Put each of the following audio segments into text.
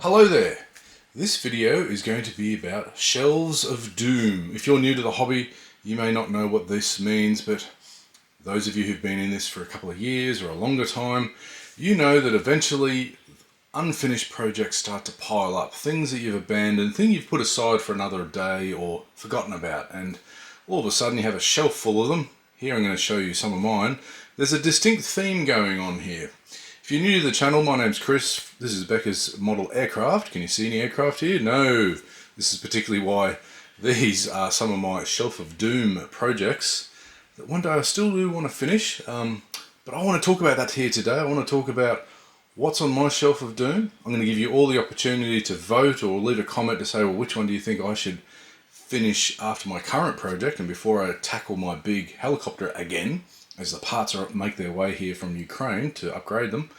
Hello there. This video is going to be about shelves of doom. If you're new to the hobby, you may not know what this means, but those of you who've been in this for a couple of years or a longer time, you know that eventually unfinished projects start to pile up. Things that you've abandoned, things you've put aside for another day or forgotten about, and all of a sudden you have a shelf full of them. Here I'm going to show you some of mine. There's a distinct theme going on here. If you're new to the channel, my name's Chris. This is Becca's model aircraft. Can you see any aircraft here? No. This is particularly why these are some of my shelf of doom projects that one day I still do want to finish. But I want to talk about that here today. I want to talk about what's on my shelf of doom. I'm going to give you all the opportunity to vote or leave a comment to say, well, which one do you think I should finish after my current project and before I tackle my big helicopter again, as the parts make their way here from Ukraine to upgrade them.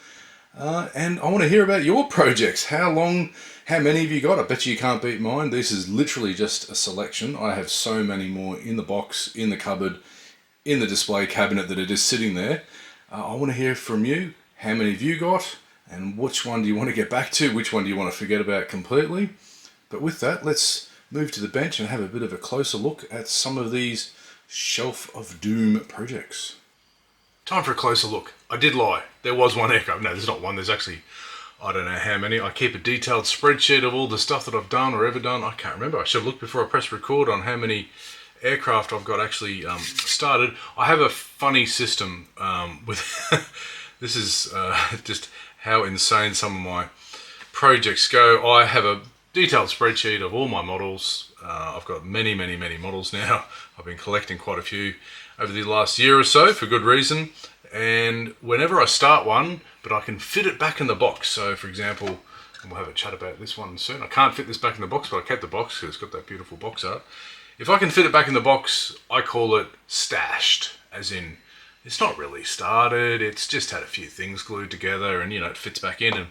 And I want to hear about your projects. How many have you got? I bet you can't beat mine. This is literally just a selection. I have so many more in the box, in the cupboard, in the display cabinet that are just sitting there. I want to hear from you. How many have you got? And which one do you want to get back to? Which one do you want to forget about completely? But with that, let's move to the bench and have a bit of a closer look at some of these shelf of doom projects. Time for a closer look. I did lie. There was one aircraft. No, there's not one. There's actually, I don't know how many. I keep a detailed spreadsheet of all the stuff that I've done or ever done. I can't remember. I should have looked before I pressed record on how many aircraft I've got actually started. I have a funny system with... This is just how insane some of my projects go. I have a detailed spreadsheet of all my models. I've got many models now. I've been collecting quite a few over the last year or so for good reason. And whenever I start one, but I can fit it back in the box. So for example, and we'll have a chat about this one soon. I can't fit this back in the box, but I kept the box because it's got that beautiful box art. If I can fit it back in the box, I call it stashed, as in it's not really started. It's just had a few things glued together and, you know, it fits back in and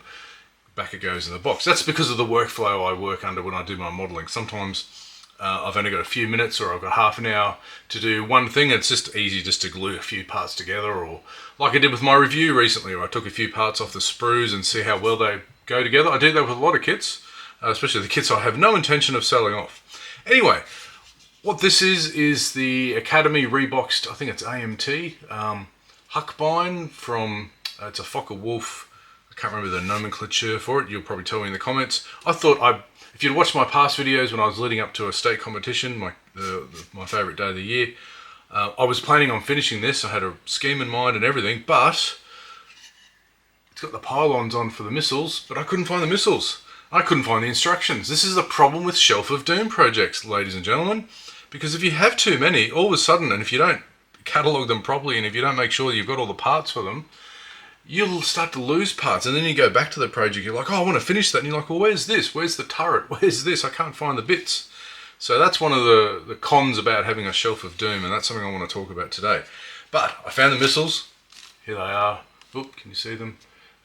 back it goes in the box. That's because of the workflow I work under when I do my modeling. Sometimes I've only got a few minutes or I've got half an hour to do one thing. It's just easy just to glue a few parts together, or like I did with my review recently, where I took a few parts off the sprues and see how well they go together. I do that with a lot of kits, especially the kits I have no intention of selling off. Anyway, what this is the Academy reboxed, I think it's AMT, Huckbine from, it's a Focke-Wulf. I can't remember the nomenclature for it. You'll probably tell me in the comments. I thought if you'd watched my past videos when I was leading up to a state competition, my favourite day of the year, I was planning on finishing this. I had a scheme in mind and everything, but it's got the pylons on for the missiles, but I couldn't find the missiles. I couldn't find the instructions. This is the problem with Shelf of Doom projects, ladies and gentlemen, because if you have too many, all of a sudden, and if you don't catalogue them properly, and if you don't make sure you've got all the parts for them, you'll start to lose parts, and then you go back to the project, you're like, oh, I want to finish that, and you're like, well, where's this? Where's the turret? Where's this? I can't find the bits. So that's one of the cons about having a shelf of doom, and that's something I want to talk about today. But I found the missiles. Here they are. Oop, can you see them?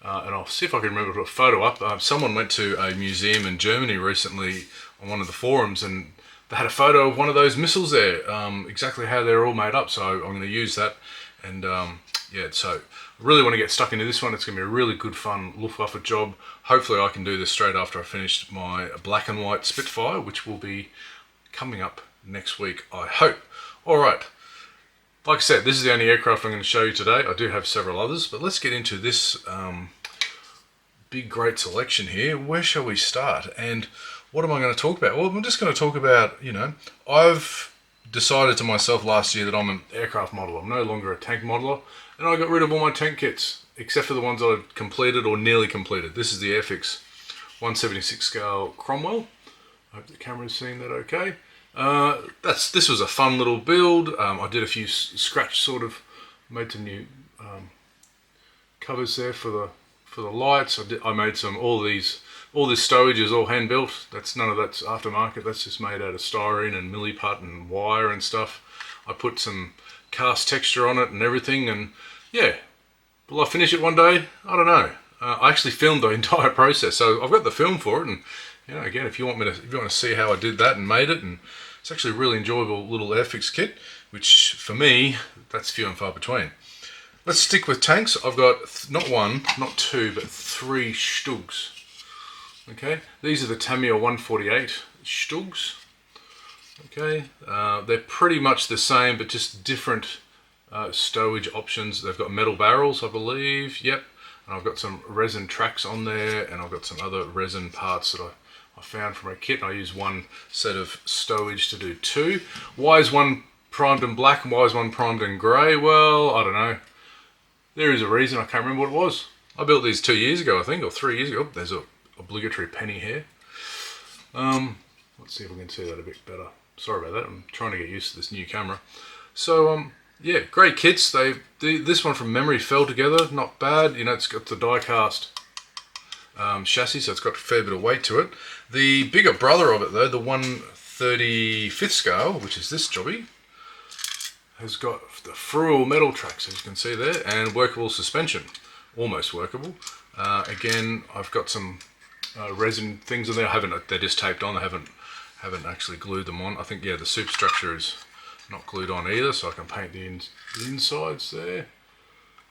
And I'll see if I can remember to put a photo up. Someone went to a museum in Germany recently on one of the forums, and they had a photo of one of those missiles there, exactly how they're all made up. So I'm going to use that, and yeah, so I really want to get stuck into this one. It's going to be a really good, fun Luftwaffe job. Hopefully I can do this straight after I finished my black and white Spitfire, which will be coming up next week, I hope. Alright, like I said, this is the only aircraft I'm going to show you today. I do have several others, but let's get into this big, great selection here. Where shall we start? And what am I going to talk about? Well, I'm just going to talk about, you know, I've decided to myself last year that I'm an aircraft modeler. I'm no longer a tank modeler, and I got rid of all my tank kits, except for the ones that I've completed or nearly completed. This is the Airfix 176 scale Cromwell. I hope the camera's seeing that okay. This was a fun little build. I did a few scratch, sort of made some new covers there for the lights. I made all this stowage is all hand built. None of that's aftermarket. That's just made out of styrene and milliput and wire and stuff. I put some cast texture on it and everything, and yeah, will I finish it one day? I don't know. I actually filmed the entire process, so I've got the film for it, and you know, again, if you want to see how I did that and made it, and it's actually a really enjoyable little Airfix kit, which for me, that's few and far between. Let's stick with tanks. I've got not one, not two, but 3 Stugs. Okay, these are the Tamiya 148 Stugs. Okay, they're pretty much the same, but just different stowage options. They've got metal barrels, I believe. Yep, and I've got some resin tracks on there, and I've got some other resin parts that I found from a kit. And I use one set of stowage to do two. Why is one primed in black and why is one primed in grey? Well, I don't know. There is a reason. I can't remember what it was. I built these 2 years ago, I think, or 3 years ago. There's a obligatory penny here. Let's see if we can see that a bit better. Sorry about that. I'm trying to get used to this new camera. So yeah, great kits. This one from memory fell together, not bad. You know, it's got the die-cast chassis, so it's got a fair bit of weight to it. The bigger brother of it, though, the 1/35th scale, which is this jobby, has got the Fruel metal tracks, as you can see there, and workable suspension, almost workable. Again, I've got some resin things on there. They're just taped on. I haven't actually glued them on. I think, yeah, the superstructure is not glued on either, so I can paint the insides there.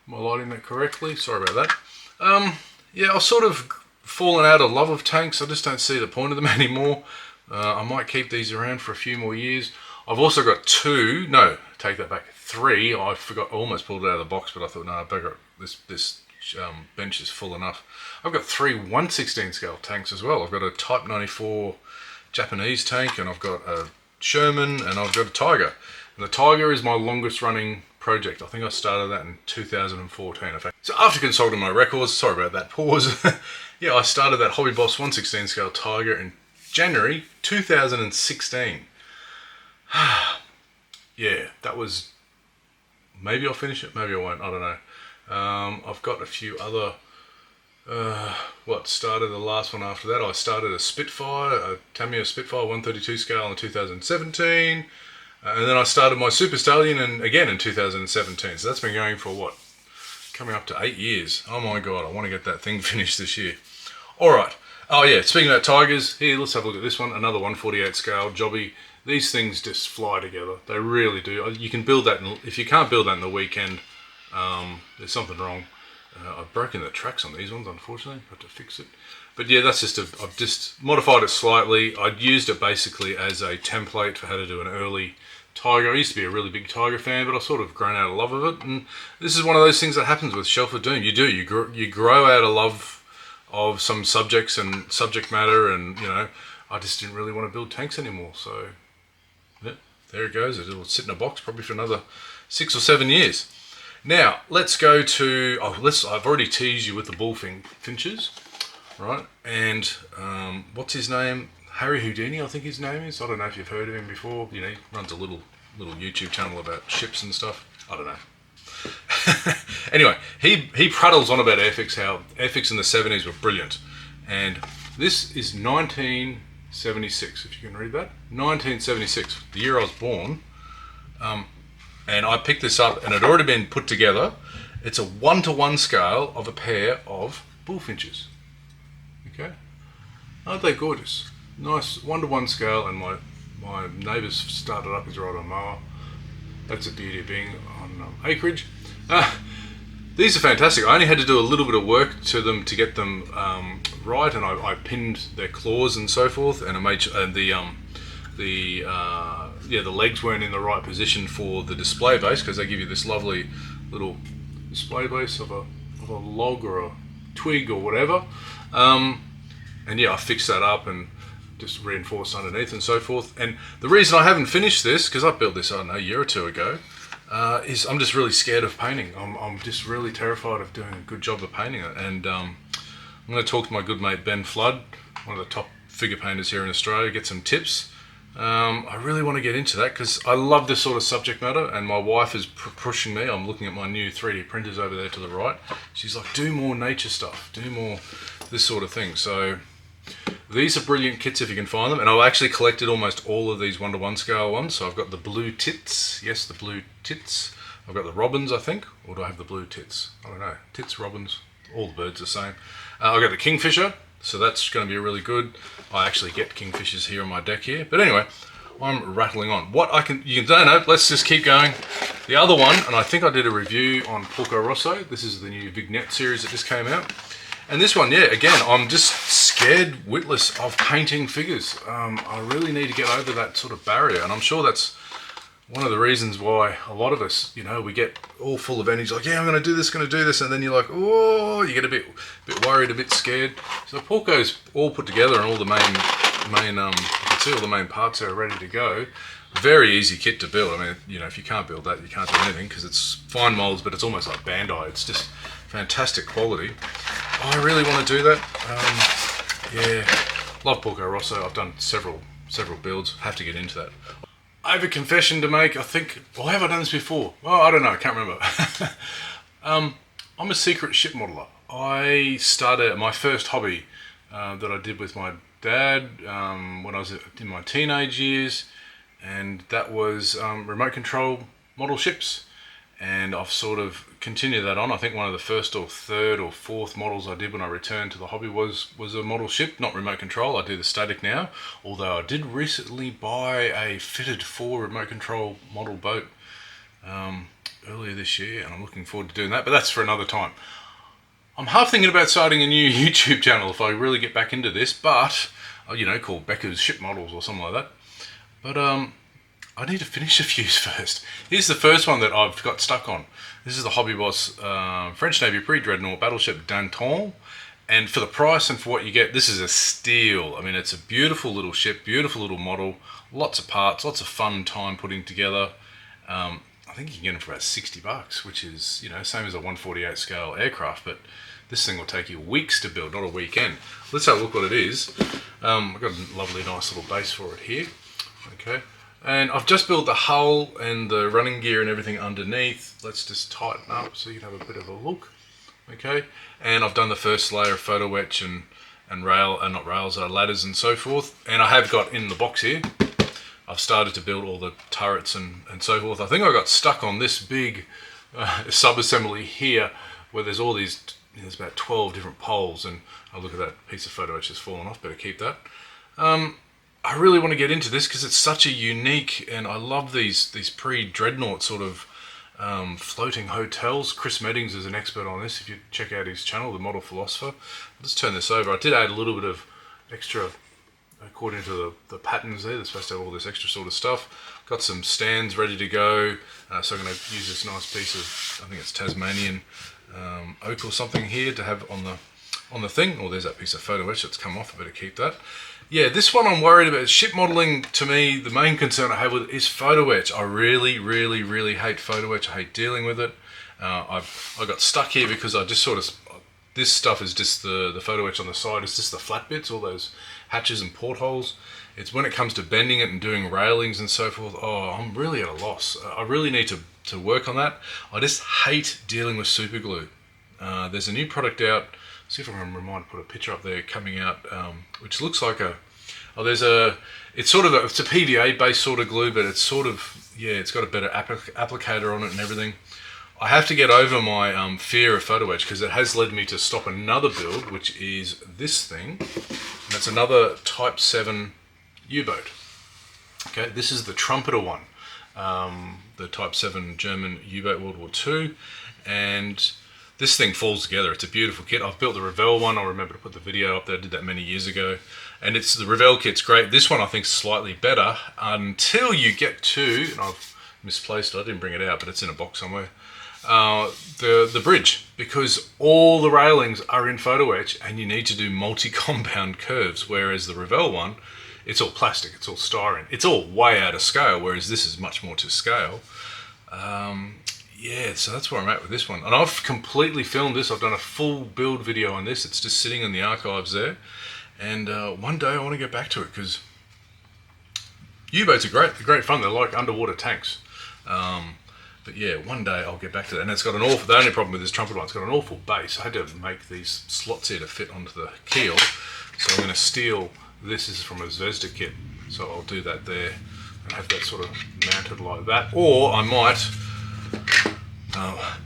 Am I lighting that correctly? Sorry about that. Yeah, I've sort of fallen out of love of tanks. I just don't see the point of them anymore. I might keep these around for a few more years. I've also got take that back, 3. I forgot, I almost pulled it out of the box, but I thought, no, I better, this bench is full enough. I've got 3 1/16 scale tanks as well. I've got a Type 94 Japanese tank, and I've got a Sherman, and I've got a Tiger. And the Tiger is my longest running project. I think I started that in 2014. In fact. So after consulting my records, sorry about that pause. Yeah, I started that Hobby Boss 1/16 scale Tiger in January 2016. Yeah, that was, maybe I'll finish it, maybe I won't, I don't know. I've got a few other, started the last one after that. I started a Spitfire, a Tamiya Spitfire 132 scale in 2017. And then I started my Super Stallion again in 2017. So that's been going for what? Coming up to 8 years. Oh my God, I want to get that thing finished this year. All right. Oh yeah, speaking about Tigers, here, let's have a look at this one. Another 148 scale jobby. These things just fly together. They really do. You can build that, if you can't build that in the weekend, there's something wrong. I've broken the tracks on these ones, unfortunately. I have to fix it. But yeah, that's I've just modified it slightly. I'd used it basically as a template for how to do an early Tiger. I used to be a really big Tiger fan, but I've sort of grown out of love of it. And this is one of those things that happens with Shelf of Doom. You grow out of love of some subjects and subject matter, and you know, I just didn't really want to build tanks anymore. So yeah, there it goes. It'll sit in a box probably for another 6 or 7 years. Now let's go to. I've already teased you with the bullfinches, right? And what's his name? Harry Houdini, I think his name is. I don't know if you've heard of him before. You know, he runs a little YouTube channel about ships and stuff. I don't know. Anyway, he prattles on about airfix, how airfix in the 70s were brilliant. And this is 1976, if you can read that. 1976, the year I was born. And I picked this up, and it had already been put together. It's a 1-to-1 scale of a pair of bullfinches. Okay, aren't they gorgeous? Nice 1-to-1 scale, and my neighbours started up his ride on mower. That's the beauty of being on acreage. These are fantastic. I only had to do a little bit of work to them to get them right, and I pinned their claws and so forth, and I made the legs weren't in the right position for the display base, because they give you this lovely little display base of a log or a twig or whatever. And yeah, I fixed that up and just reinforced underneath and so forth. And the reason I haven't finished this, because I built this, I don't know, a year or two ago, is I'm just really scared of painting. I'm just really terrified of doing a good job of painting it. And I'm going to talk to my good mate Ben Flood, one of the top figure painters here in Australia, get some tips. I really want to get into that because I love this sort of subject matter, and my wife is pushing me. I'm looking at my new 3D printers over there to the right. She's like, do more nature stuff, do more this sort of thing. So these are brilliant kits if you can find them, and I've actually collected almost all of these 1-to-1 scale ones. So I've got the blue tits, yes, the blue tits. I've got the robins, I think, or do I have the blue tits? I don't know, tits, robins, all the birds are the same. I've got the kingfisher, so that's going to be really good. I actually get kingfishers here on my deck here, but anyway, I'm rattling on. Let's just keep going. The other one, and I think I did a review on Porco Rosso. This is the new Vignette series that just came out. And this one, yeah, again, I'm just scared witless of painting figures. I really need to get over that sort of barrier, and I'm sure that's one of the reasons why a lot of us, you know, we get all full of energy, like, yeah, I'm going to do this, and then you're like, oh, you get a bit worried, a bit scared. So the Porco's all put together, and all the main, you can see all the main parts are ready to go. Very easy kit to build. I mean, you know, if you can't build that, you can't do anything, because it's fine molds, but it's almost like Bandai. It's just fantastic quality. I really want to do that. Yeah, love Porco Rosso. I've done several builds. Have to get into that. I have a confession to make. I think, well, have I done this before? Well, I don't know. I can't remember. I'm a secret ship modeler. I started my first hobby that I did with my dad when I was in my teenage years, and that was remote control model ships. And I've sort of continued that on. I think one of the first or third or fourth models I did when I returned to the hobby was a model ship, not remote control. I do the static now, although I did recently buy a fitted for remote control model boat earlier this year, and I'm looking forward to doing that, but that's for another time. I'm half thinking about starting a new YouTube channel if I really get back into this, but, you know, called Becca's Ship Models or something like that. But I need to finish a few first. Here's the first one that I've got stuck on. This is the Hobby Boss French Navy pre-dreadnought battleship Danton. And for the price and for what you get, this is a steal. I mean, it's a beautiful little ship, beautiful little model, lots of parts, lots of fun time putting together. I think you can get them for about $60, which is, you know, same as a 1/48 scale aircraft, but this thing will take you weeks to build, not a weekend. Let's have a look what it is. I've got a lovely, nice little base for it here. Okay. And I've just built the hull and the running gear and everything underneath. Let's just tighten up so you can have a bit of a look. Okay, and I've done the first layer of photo etch and ladders and so forth. And I have got in the box here, I've started to build all the turrets and so forth. I think I got stuck on this big sub-assembly here where there's all these, there's about 12 different poles, and oh, look at that piece of photo etch has fallen off, better keep that. I really want to get into this because it's such a unique, and I love these pre-dreadnought sort of floating hotels. Chris Meddings is an expert on this. If you check out his channel, The Model Philosopher. Let's turn this over. I did add a little bit of extra, according to the patterns there. They're supposed to have all this extra sort of stuff. Got some stands ready to go. So I'm going to use this nice piece of, I think it's Tasmanian oak or something here to have on the thing. Oh, there's that piece of photo etch that's come off. I better keep that. Yeah, this one I'm worried about. Ship modeling, to me, the main concern I have with it is photo etch. I really, really, really hate photo etch. I hate dealing with it. I got stuck here because I just sort of, this stuff is just the photo etch on the side. It's just the flat bits, all those hatches and portholes. It's when it comes to bending it and doing railings and so forth, oh, I'm really at a loss. I really need to work on that. I just hate dealing with super glue. There's a new product out. See if I can remind to put a picture up there coming out, which looks like it's a PVA based sort of glue, but it's sort of, yeah, it's got a better applicator on it and everything. I have to get over my fear of photo etch because it has led me to stop another build, which is this thing. And it's another Type 7 U-boat. Okay, this is the Trumpeter one, the Type 7 German U-boat World War II, and this thing falls together. It's a beautiful kit. I've built the Revell one. I remember to put the video up there. I did that many years ago. And it's the Revell kit's great. This one I think is slightly better until you get to, and I've misplaced it. I didn't bring it out, but it's in a box somewhere. The bridge, because all the railings are in photo etch and you need to do multi-compound curves, whereas the Revell one, it's all plastic, it's all styrene. It's all way out of scale, whereas this is much more to scale. Yeah, so that's where I'm at with this one. And I've completely filmed this. I've done a full build video on this. It's just sitting in the archives there. And one day I want to get back to it because U-boats are great. They're great fun. They're like underwater tanks. But yeah, one day I'll get back to that. And it's got the only problem with this Trumpeter one, it's got an awful base. I had to make these slots here to fit onto the keel. So I'm going to steal, this is from a Zvezda kit. So I'll do that there and have that sort of mounted like that. Or I might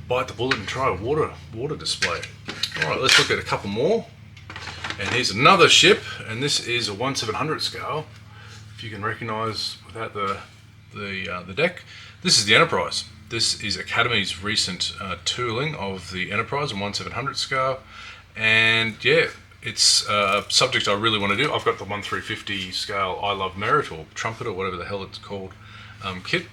bite the bullet and try a water display. Alright, let's look at a couple more. And here's another ship, and this is a 1/700 scale. If you can recognise without the deck, this is the Enterprise. This is Academy's recent tooling of the Enterprise in 1/700 scale, And yeah, it's a subject I really want to do. I've got the 1/350 scale I Love Merit, or Trumpet, or whatever the hell it's called, kit.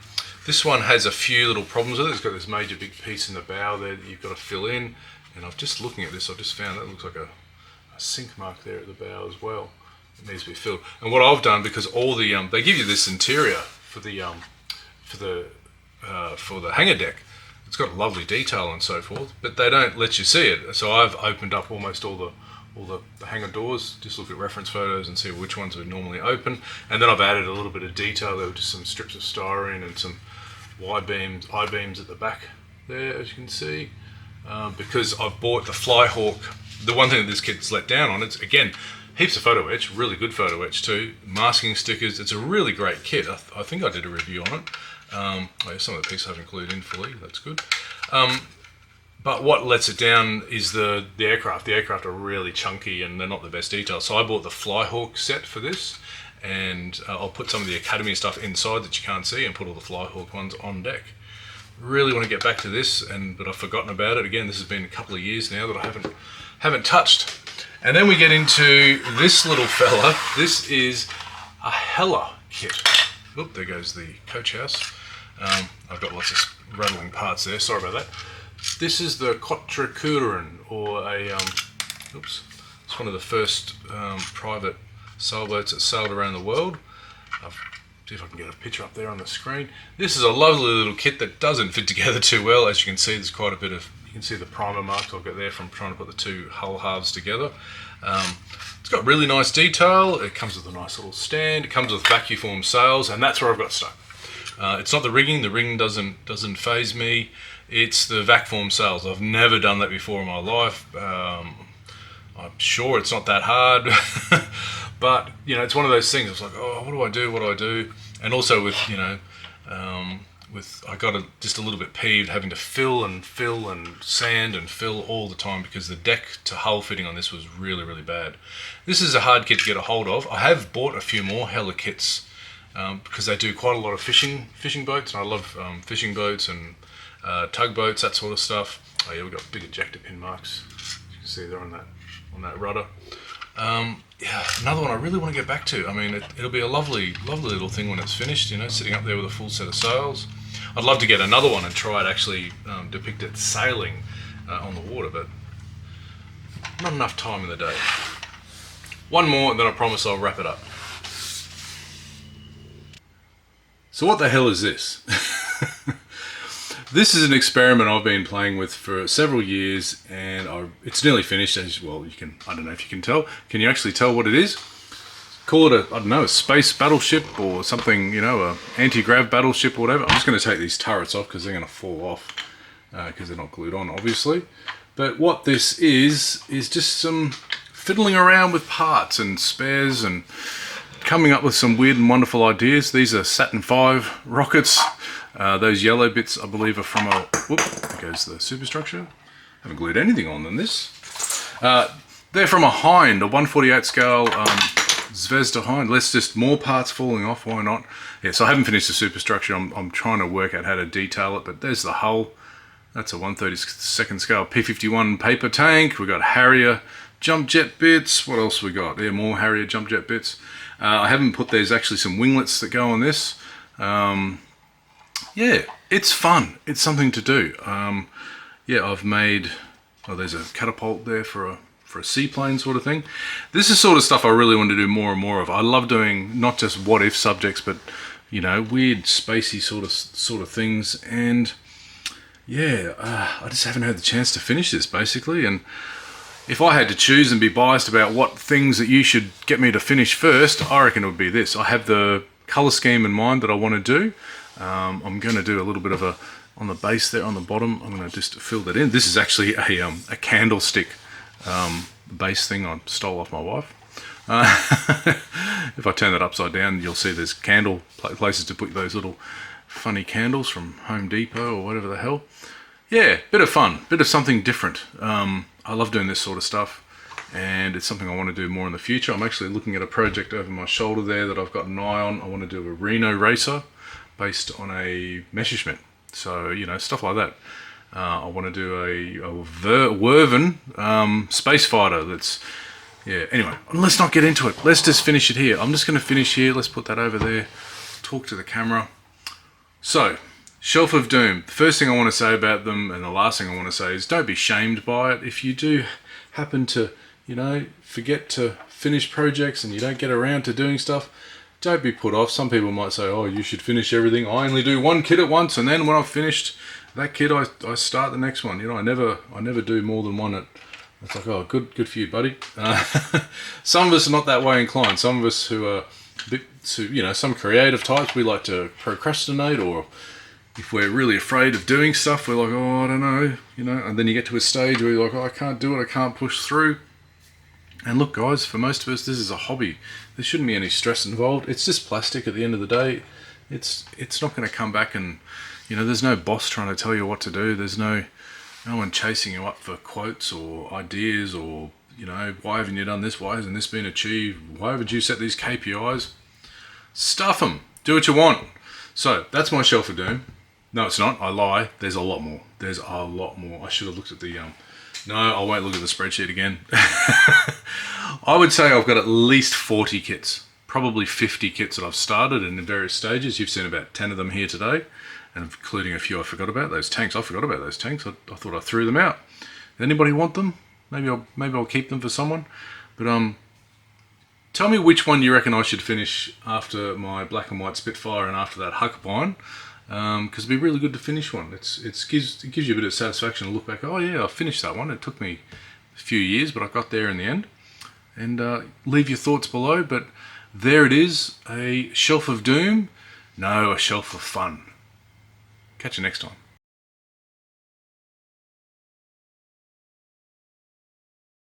This one has a few little problems with it. It's got this major big piece in the bow there that you've got to fill in. And I'm just looking at this, I've just found that looks like a sink mark there at the bow as well. It needs to be filled. And what I've done, because all the they give you this interior for the hanger deck. It's got lovely detail and so forth, but they don't let you see it. So I've opened up almost all the hanger doors, just look at reference photos and see which ones would normally open. And then I've added a little bit of detail. There were just some strips of styrene and some I-beams at the back there, as you can see. Because I've bought the Flyhawk. The one thing that this kit's let down on, it's again, heaps of photo etch, really good photo etch too, masking stickers. It's a really great kit. I think I did a review on it. Some of the pieces I haven't included in fully, that's good. But what lets it down is the aircraft. The aircraft are really chunky and they're not the best detail. So I bought the Flyhawk set for this, and I'll put some of the Academy stuff inside that you can't see and put all the Flyhawk ones on deck. Really want to get back to this, but I've forgotten about it. Again, this has been a couple of years now that I haven't touched. And then we get into this little fella. This is a Hella kit. Oop, there goes the coach house. I've got lots of rattling parts there. Sorry about that. This is the Quattrikuran, or oops, it's one of the first private sailboats that sailed around the world. See if I can get a picture up there on the screen. This is a lovely little kit that doesn't fit together too well. As you can see, there's quite a bit of, you can see the primer marks I'll get there from trying to put the two hull halves together. It's got really nice detail. It comes with a nice little stand. It comes with vacuum form sails, and that's where I've got stuck. It's not the rigging. The rigging doesn't faze me. It's the vac form sails. I've never done that before in my life. I'm sure it's not that hard. But, you know, it's one of those things. It's like, oh, what do I do? And also with, you know, I got just a little bit peeved having to fill and sand and fill all the time, because the deck to hull fitting on this was really, really bad. This is a hard kit to get a hold of. I have bought a few more Hella kits because they do quite a lot of fishing boats, and I love fishing boats and tugboats, that sort of stuff. Oh yeah, we've got big ejector pin marks. You can see there on that rudder. Yeah, another one I really want to get back to. I mean, it'll be a lovely little thing when it's finished, you know, sitting up there with a full set of sails. I'd love to get another one and try it actually depict it sailing on the water, but not enough time in the day. One more, and then I promise I'll wrap it up. So what the hell is this? This is an experiment I've been playing with for several years, and it's nearly finished. As well, I don't know if you can tell. Can you actually tell what it is? Call it a space battleship or something, you know, a anti-grav battleship or whatever. I'm just going to take these turrets off because they're going to fall off because they're not glued on, obviously. But what this is just some fiddling around with parts and spares and coming up with some weird and wonderful ideas. These are Saturn V rockets. Those yellow bits, I believe, are from a... Whoop, there goes the superstructure. Haven't glued anything on than this. They're from a Hind, a 1/48 scale Zvezda Hind. Let's just more parts falling off, why not? Yeah, so I haven't finished the superstructure. I'm trying to work out how to detail it, but there's the hull. That's a 1/32 scale P-51 paper tank. We've got Harrier jump jet bits. What else we got? Yeah, more Harrier jump jet bits. I haven't put, there's actually some winglets that go on this. Yeah, it's fun. It's something to do. Yeah, I've made, there's a catapult there for a seaplane sort of thing. This is sort of stuff I really want to do more and more of. I love doing not just what if subjects, but, you know, weird spacey sort of things. And yeah, I just haven't had the chance to finish this basically. And if I had to choose and be biased about what things that you should get me to finish first, I reckon it would be this. I have the color scheme in mind that I want to do. I'm going to do a little bit of on the base there on the bottom. I'm going to just fill that in. This is actually a candlestick base thing I stole off my wife. If I turn that upside down, you'll see there's candle places to put those little funny candles from Home Depot or whatever the hell. Yeah, bit of fun, bit of something different. I love doing this sort of stuff, and it's something I want to do more in the future. I'm actually looking at a project over my shoulder there that I've got an eye on. I want to do a Reno racer based on a Messerschmitt. So, you know, stuff like that. I want to do a Werven space fighter. Yeah, anyway, let's not get into it. Let's just finish it here. I'm just going to finish here. Let's put that over there. Talk to the camera. So, Shelf of Doom. The first thing I want to say about them, and the last thing I want to say, is don't be shamed by it. If you do happen to, forget to finish projects and you don't get around to doing stuff, don't be put off. Some people might say, oh, you should finish everything. I only do one kit at once, and then when I've finished that kit, I start the next one. I never do more than one. It's like, oh, good for you, buddy. Some of us are not that way inclined. Some of us who are some creative types, we like to procrastinate, or if we're really afraid of doing stuff, we're like, oh, I don't know, and then you get to a stage where you're like, oh, I can't do it, I can't push through. And look, guys, for most of us, this is a hobby. There shouldn't be any stress involved. It's just plastic at the end of the day. It's not going to come back, and there's no boss trying to tell you what to do. There's no one chasing you up for quotes or ideas, or why haven't you done this? Why hasn't this been achieved? Why haven't you set these KPIs? Stuff them. Do what you want. So that's my Shelf of Doom. No, it's not. I lie. There's a lot more. There's a lot more. I should have looked at the no, I won't look at the spreadsheet again. I would say I've got at least 40 kits, probably 50 kits that I've started in various stages. You've seen about 10 of them here today, and including a few I forgot about. Those tanks, I forgot about those tanks. I thought I threw them out. Anybody want them? Maybe I'll keep them for someone. But tell me which one you reckon I should finish after my black and white Spitfire and after that Huckabine. Because it'd be really good to finish one. It gives you a bit of satisfaction to look back. Oh yeah, I finished that one. It took me a few years, but I got there in the end. And leave your thoughts below. But there it is, a Shelf of Doom. No, a Shelf of Fun. Catch you next time.